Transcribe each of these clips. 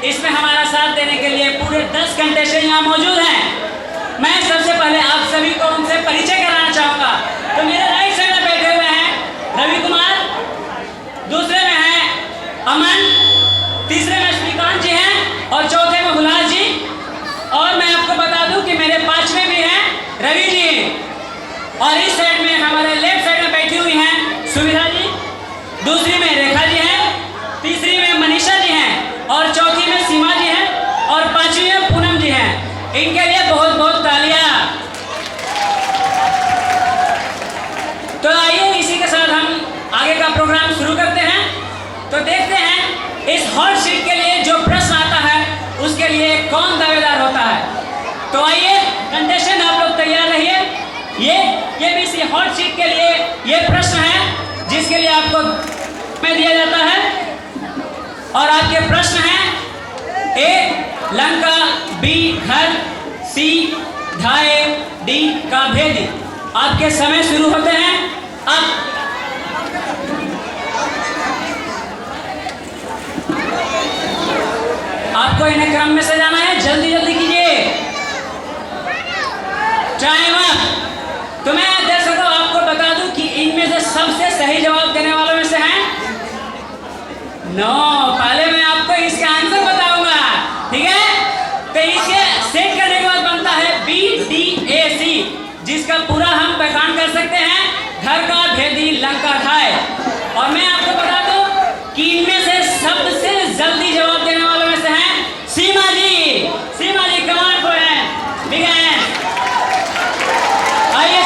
इसमें हमारा साथ देने के लिए पूरे 10 घंटे से यहाँ मौजूद हैं। मैं सबसे पहले आप सभी को उनसे परिचय कराना चाहूँगा। तो मेरे राइट साइड में बैठे हुए हैं रवि कुमार, दूसरे में है अमन, तीसरे में श्रीकांत जी हैं और चौथे में हुलास जी। और मैं आपको बता दूं कि मेरे पांचवें भी हैं रवि जी। और इस साइड में हमारे लेफ्ट साइड में बैठी हुई हैं सुविधा जी, दूसरी में रेखा जी हैं, तीसरी में मनीषा जी हैं और चौथी में सीमा जी हैं और पांचवी में पूनम जी हैं। इनके लिए बहुत बहुत तालियां। तो आइए इसी के साथ हम आगे का प्रोग्राम शुरू करते हैं। तो देखते हैं इस हॉट सीट के लिए जो प्रश्न आता है उसके लिए कौन दावेदार होता है। तो आइए कंटेस्टेंट आप लोग तैयार रहिए। ये केबीसी हॉट सीट के लिए ये प्रश्न है जिसके लिए आपको में दिया जाता है। और आपके प्रश्न हैं ए लंका, बी घर, सी धाए, डी का भेदी। आपके समय शुरू होते हैं अब। आपको इन्हें क्रम में से जाना है, जल्दी जल्दी कीजिए। Time up. तो मैं दर्शकों आपको बता दूं कि इनमें से सबसे सही जवाब देने वालों में से हैं 9। पहले मैं आपको इसका आंसर बताऊंगा, ठीक है। तो इसे सेट करने के बाद बनता है BDAC, जिसका पूरा हम पहचान कर सकते हैं घर का भेदी लंका ढाए। और मैं आपको बता दूं कि इनमें से सबसे जल्दी जवाब देने वालों में से हैं सीमा जी। सीमा जी कमांड पर हैं, ठीक है। आइए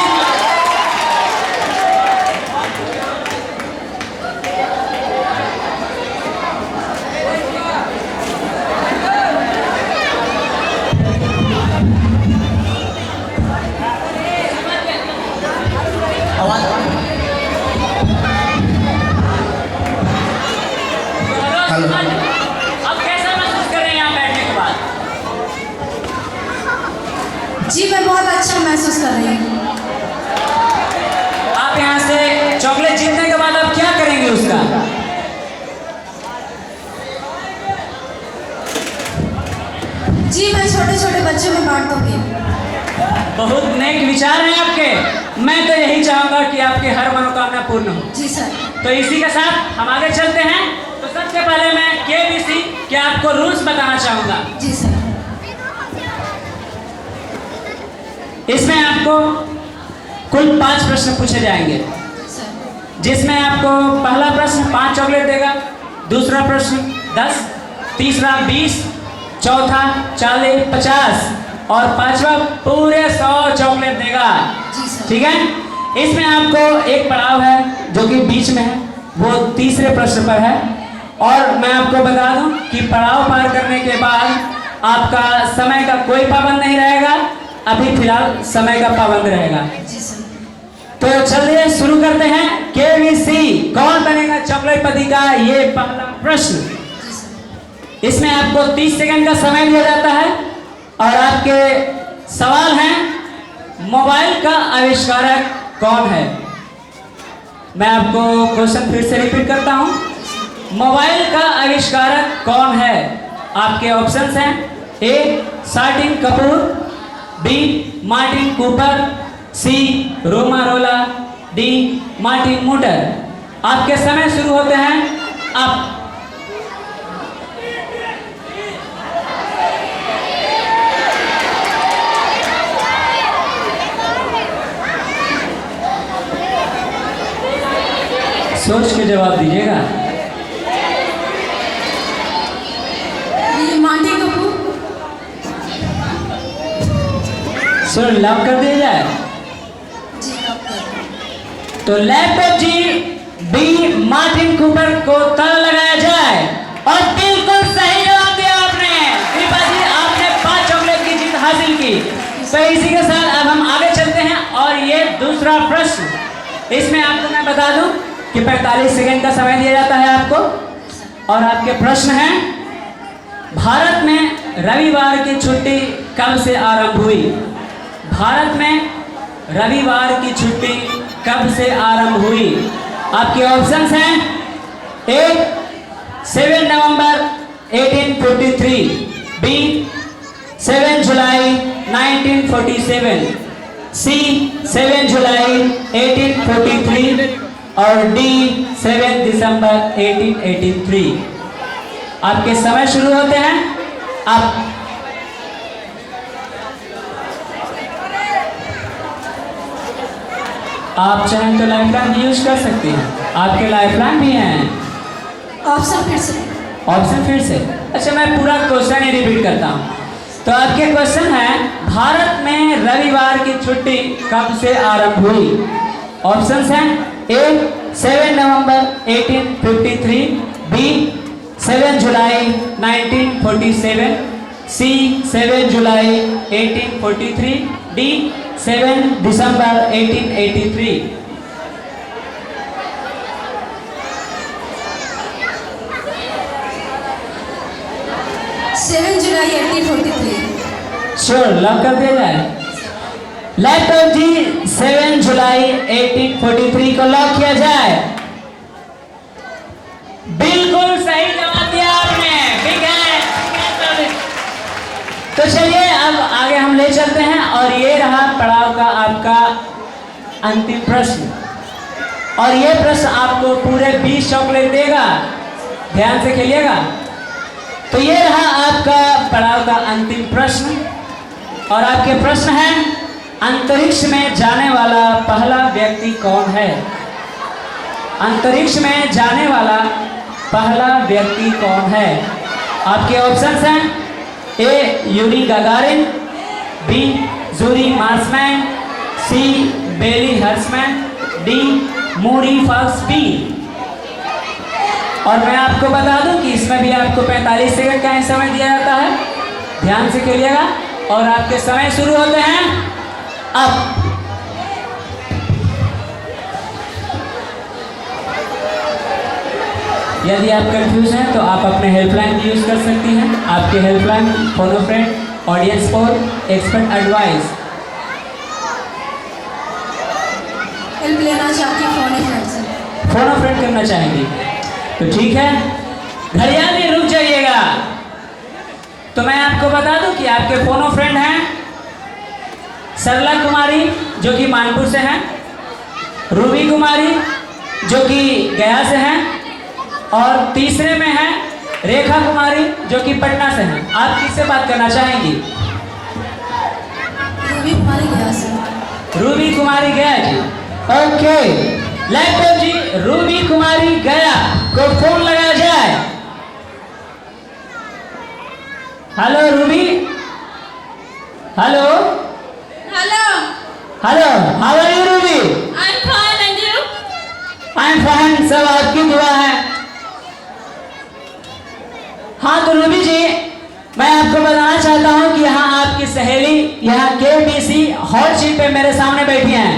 जी मैं छोटे छोटे बच्चों में बांट दूंगी। बहुत नेक विचार हैं आपके। मैं तो यही चाहूंगा कि आपकी हर मनोकामना पूर्ण हो। जी सर। तो इसी के साथ हम आगे चलते हैं। तो सबसे पहले मैं केबीसी के आपको रूल्स बताना चाहूंगा। जी सर। इसमें आपको कुल 5 प्रश्न पूछे जाएंगे, सर। जिसमें आपको पहला प्रश्न 5 चॉकलेट देगा, दूसरा प्रश्न 10, तीसरा 20, चौथा 40, 50 और पांचवा पूरे 100 चॉकलेट देगा। जी सर। ठीक है। इसमें आपको एक पड़ाव है जो कि बीच में है, वो तीसरे प्रश्न पर है। और मैं आपको बता दूं कि पड़ाव पार करने के बाद आपका समय का कोई पाबंद नहीं रहेगा। अभी फिलहाल समय का पाबंद रहेगा। जी सर। तो चलिए शुरू करते हैं। केबीसी कौन बनेगा चॉकलेटपति का ये पहला प्रश्न। जी सर। इसमें आपको 30 सेकंड का समय दिया जाता है और आपके सवाल हैं, मोबाइल का आविष्कारक कौन है। मैं आपको क्वेश्चन फिर से रिपीट करता हूं। मोबाइल का आविष्कारक कौन है। आपके ऑप्शंस हैं ए सार्टिन कपूर, बी मार्टिन कूपर, सी रोमारोला, डी मार्टिन मूटर। आपके समय शुरू होते हैं अब। सोच के जवाब दीजिएगा। मार्टिन कपूर। सर लॉक कर दिया जाए। जी लॉक कर। तो लैपटॉप जी बी मार्टिन कूपर को ताला लगाया जाए। और बिल्कुल सही जवाब दिया आपने। कृपा जी आपने 5 चॉकलेट की जीत हासिल की। तो इसी के साथ अब हम आगे चलते हैं और ये दूसरा प्रश्न। इसमें आपको मैं बता दूं कि 45 सेकंड का समय दिया जाता है आपको। और आपके प्रश्न हैं, भारत में रविवार की छुट्टी कब से आरंभ हुई। भारत में रविवार की छुट्टी कब से आरंभ हुई। आपके ऑप्शंस हैं ए 7 नवंबर 1843, बी 7 जुलाई 1947, सी 7 जुलाई 1843 और डी 7 दिसंबर 1883। आपके समय शुरू होते हैं अब। आप चाहें तो लाइफलाइन भी यूज कर सकते हैं। आपके लाइफलाइन भी हैं। ऑप्शन फिर से। ऑप्शन फिर से। अच्छा मैं पूरा क्वेश्चन ही रिपीट करता हूँ। तो आपके क्वेश्चन है, भारत में रविवार की छुट्टी कब से आरंभ हुई। ऑप्शंस हैं ए 7 नवंबर 1853, बी 7 जुलाई 1947, सी 7 जुलाई 1843, डी 7 दिसंबर 1883। 7 जुलाई 1843। श्योर लॉक कर दिया जाए। लैपटॉप जी 7 जुलाई 1843 को लॉक किया जाए। बिल्कुल सही जवाब दिया आपने। ठीक है। तो चलिए अब आगे हम ले चलते हैं और ये रहा पड़ाव का आपका अंतिम प्रश्न। और ये प्रश्न आपको पूरे 20 चॉकलेट देगा। ध्यान से खेलिएगा। तो ये रहा आपका पड़ाव का अंतिम प्रश्न। और आपके प्रश्न हैं, अंतरिक्ष में जाने वाला पहला व्यक्ति कौन है। अंतरिक्ष में जाने वाला पहला व्यक्ति कौन है। आपके ऑप्शंस हैं A Yuri Gagarin, B Juri Marsman, C Bailey Hersman, D Moori Foxby. और मैं आपको बता दूं कि इसमें भी आपको 45 सेकंड का ही समय दिया जाता है। ध्यान से खेलिएगा। और आपके समय शुरू होते हैं अब। यदि आप कंफ्यूज हैं तो आप अपने हेल्पलाइन भी यूज कर सकती हैं। आपके हेल्पलाइन फोन अ friend, audience poll, expert advice. Help लेना चाहती हूँ फोन अ फ्रेंड से। फोन अ फ्रेंड करना चाहेंगी तो ठीक है, घड़ियाल में रुक जाइएगा। तो मैं आपको बता दूं कि आपके फोनो फ्रेंड हैं सरला कुमारी जो कि मानपुर से हैं, रूबी कुमारी जो कि गया से हैं, और तीसरे में है रेखा कुमारी जो कि पटना से हैं। आप किससे बात करना चाहेंगी? रूबी कुमारी गया से। रूबी कुमारी गया जी। ओके, लैपटॉप जी, रूबी कुमारी गया को फोन लगाया जाए। Hello Ruby, hello hello, hello, how are you Ruby? I am fine and you? I am fine, सब आपकी दुआ है। हाँ तो रूबी जी, मैं आपको बताना चाहता हूँ कि यहाँ आपकी सहेली यहाँ केबीसी हॉट सीट पे मेरे सामने बैठी हैं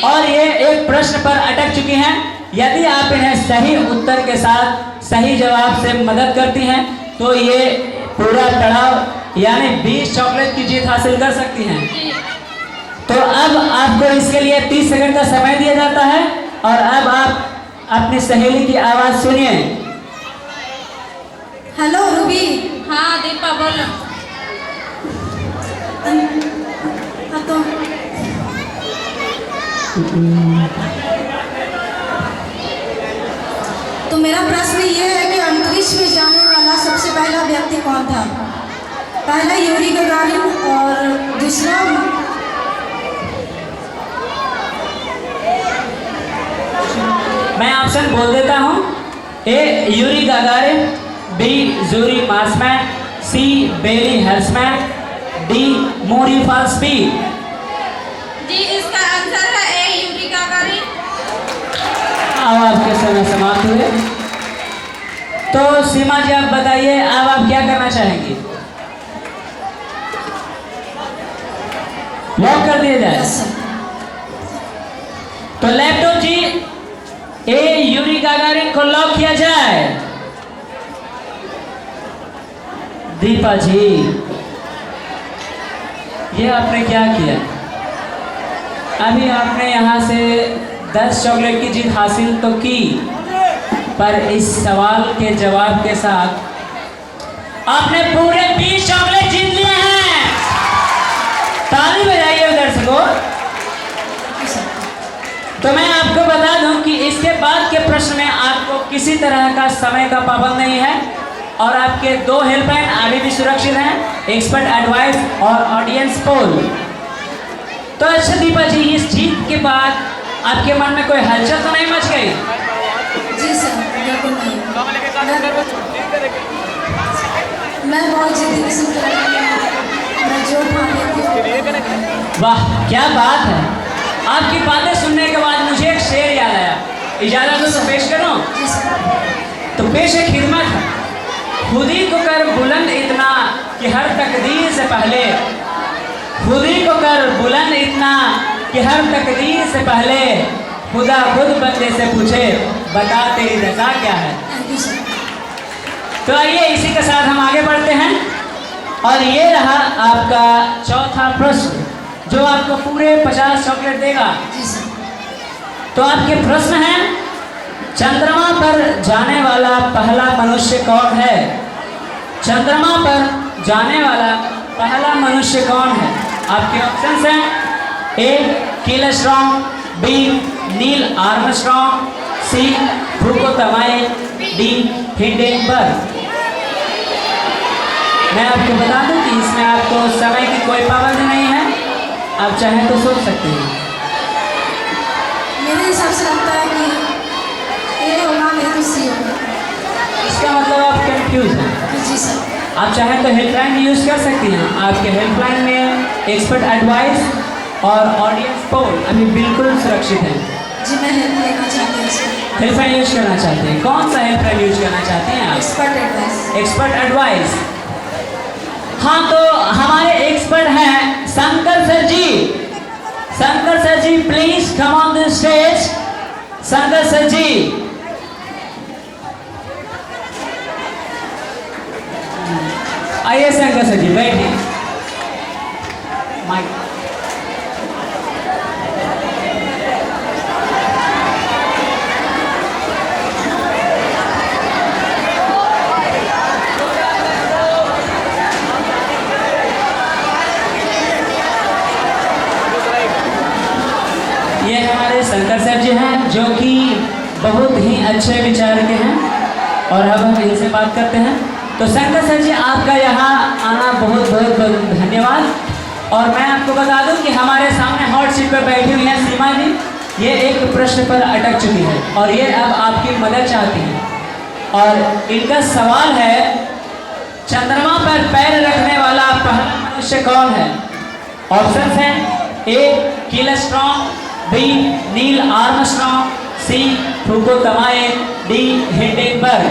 और ये एक प्रश्न पर अटक चुकी हैं। यदि आप इन्हें सही उत्तर के साथ सही जवाब से मदद करती हैं तो ये पूरा पड़ाव यानी 20 चॉकलेट की जीत हासिल कर सकती हैं। तो अब आपको इसके लिए 30 सेकंड का समय दिया जाता है और अब आप अपनी सहेली की आवाज सुनिए। Hello Ruby. हाँ दीपा बोलो। हाँ तो मेरा प्रश्न ये है कि अंतरिक्ष में जाने वाला सबसे पहला व्यक्ति कौन था? पहला यूरी गगारिन और दूसरा मैं ऑप्शन बोल देता हूँ। A Yuri Gagarin, B Juri Marsman, C Bailey Hersman, D Mori Falsby. जी इसका आंसर है ए यूरी गागारिन। अब आपके समय समाप्त हुए। तो सीमा जी आप बताइए, अब आप क्या करना चाहेंगी? लॉक कर दिया जाए। Yes sir. तो laptop ji, A Yuri Gagarin को लॉक किया जाए। दीपा जी, ये आपने क्या किया? अभी आपने यहाँ से 10 चॉकलेट की जीत हासिल तो की, पर इस सवाल के जवाब के साथ आपने पूरे 20 चॉकलेट जीत लिए हैं। ताली बजाइए दर्शकों। तो मैं आपको बता दूं कि इसके बाद के प्रश्न में आपको किसी तरह का समय का पाबंद नहीं है और आपके 2 हेल्पलाइन अभी भी सुरक्षित हैं, एक्सपर्ट एडवाइस और ऑडियंस पोल। तो अच्छा दीपा जी, इस जीत के बाद आपके मन में कोई हलचल तो नहीं मच गई? जी सर, बिल्कुल नहीं। मैं बहुत जिद्दी किस्म की लड़की हूँ। मैं जो ठान लेती हूँ। वाह क्या बात है। आपकी बातें सुनने के बाद मुझे एक शेर याद आया। इजाजत हो तो पेश करूं? जी सर। तो पेश है खिदमत है। खुद ही को कर बुलंद इतना कि हर तकदीर से पहले, खुद ही को कर बुलंद इतना कि हर तकदीर से पहले खुदा खुद बंदे से पूछे बता तेरी रजा क्या है। Thank you sir. तो आइए इसी के साथ हम आगे बढ़ते हैं और ये रहा आपका चौथा प्रश्न जो आपको पूरे 50 चॉकलेट देगा। जी सर। तो आपके प्रश्न हैं, चंद्रमा पर जाने वाला पहला मनुष्य कौन है? चंद्रमा पर जाने वाला पहला मनुष्य कौन है? आपके ऑप्शंस हैं A Neil Armstrong, B Neil Armstrong, C Fruko Tamae, D Hindenburg. मैं आपको बता दूं कि इसमें आपको समय की कोई पाबंदी नहीं है, आप चाहें तो सोच सकते हैं। मेरे हिसाब से लगता है कि ए होगा, नहीं तो सी होगा। इसका मतलब आप कंफ्यूज हैं। जी सर। आप चाहें तो हेल्पलाइन यूज़ कर सकती हैं। आपके हेल्पलाइन में एक्सपर्ट एडवाइस और ऑडियंस पोल अभी बिल्कुल सुरक्षित है। जी मैं हेल्प लेना चाहती हूँ सर। हेल्पलाइन यूज करना चाहते हैं? कौन सा हेल्पलाइन यूज करना चाहते हैं आप? Expert advice. Expert advice. हाँ तो हमारे एक्सपर्ट हैं Shankar sir ji. Shankar sir ji please come on the stage. Shankar sir ji, आइए शंकर सर जी बैठिए। माइक शंकर सर जी हैं, जो कि बहुत ही अच्छे विचार के हैं, और अब हम इनसे बात करते हैं। तो शंकर सर जी, आपका यहाँ आना बहुत बहुत बहुत धन्यवाद। और मैं आपको बता दूं कि हमारे सामने हॉट सीट पर बैठी हुई हैं सीमा जी। ये एक प्रश्न पर अटक चुकी है और ये अब आपकी मदद चाहती हैं। और इनका सवाल है, चंद्रमा पर पैर रखने वाला पहला मनुष्य कौन है? ऑप्शन है A Neil Armstrong, B Neil Armstrong, C Fuko Tamae, D Hindenburg.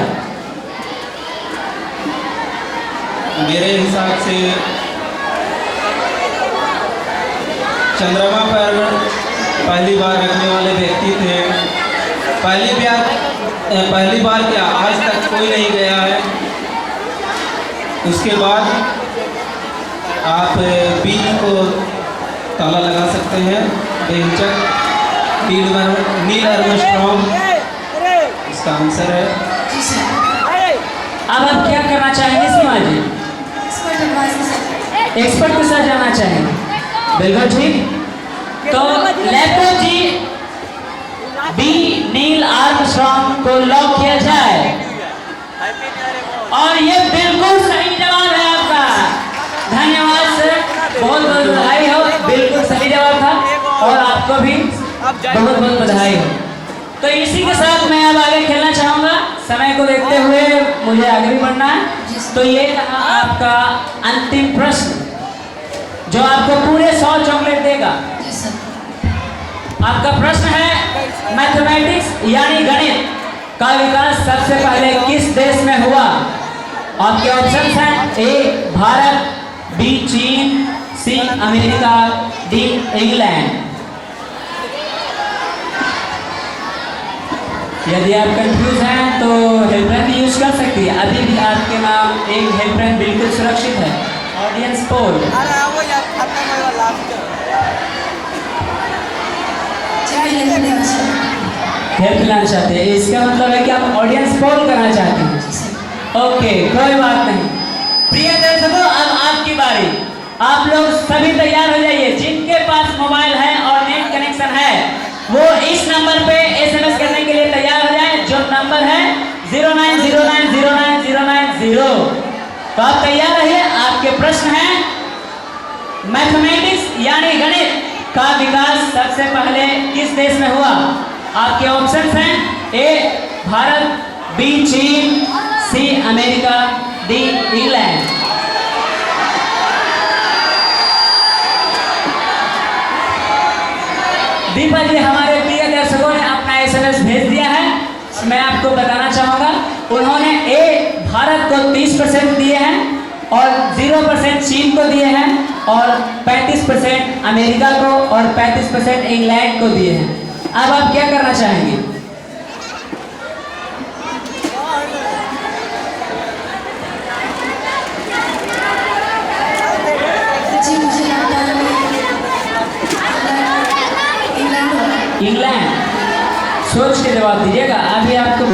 मेरे हिसाब से चंद्रमा पर पहली बार रखने वाले व्यक्ति थे। पहली बार क्या, आज तक कोई नहीं गया है। उसके बाद आप बी को ताला लगा सकते हैं, बेहिचक नील आर्मस्ट्रॉन्ग इसका आंसर है। जी सर। अब आप क्या करना चाहेंगे सीमा जी? एक्सपर्ट एडवाइस के साथ। एक्सपर्ट के साथ जाना चाहेंगे? बिल्कुल ठीक। तो लैपटॉप जी, बी नील आर्मस्ट्रॉन्ग को लॉक किया जाए, और ये बिल्कुल सही जवाब है आपका। धन्यवाद सर, बहुत बहुत बधाई हो, बिल्कुल सही जवाब था और आपको भी बहुत बहुत बधाई हो। तो इसी के साथ मैं अब आगे खेलना चाहूँगा, समय को देखते हुए मुझे आगे भी बढ़ना है। तो ये रहा आपका अंतिम प्रश्न, जो आपको पूरे 100 चॉकलेट देगा। जी सर। आपका प्रश्न है, मैथमेटिक्स यानी गणित का विकास सबसे पहले किस देश में हुआ? आपके ऑप्शंस हैं ए भारत, बी चीन, सी अमेरिका, डी इंग्लैंड। यदि आप कंफ्यूज हैं तो हेल्पलाइन यूज कर सकती है। अभी भी आपके नाम एक हेल्पलाइन बिल्कुल सुरक्षित है। Audience poll. हेल्प लाना चाहते हैं, इसका मतलब है कि आप ऑडियंस पोल करना चाहते हैं। ओके, कोई बात नहीं। प्रिय दर्शकों, अब आपकी बारी। आप लोग सभी तैयार हो जाइए। जिनके पास मोबाइल है और नेट कनेक्शन है, वो इस नंबर पे एसएमएस करने के लिए तैयार हो जाए, जो नंबर है 0909090990। तो आप तैयार रहिए। आपके प्रश्न हैं, मैथमेटिक्स यानी गणित का विकास सबसे पहले किस देश में हुआ? आपके ऑप्शंस हैं ए भारत, बी चीन, C America, D England. Deepa ji, हमारे प्रिय दर्शकों ने अपना एसएमएस भेज दिया है। मैं आपको बताना चाहूँगा, उन्होंने ए भारत को 30% दिए हैं और 0% चीन को दिए हैं और 35% अमेरिका को और 35% इंग्लैंड को दिए हैं। अब आप क्या करना चाहेंगे? जी मुझे लगता है इंग्लैंड होगा। इंग्लैंड। सोच के जवाब दीजिएगा। अभी आपको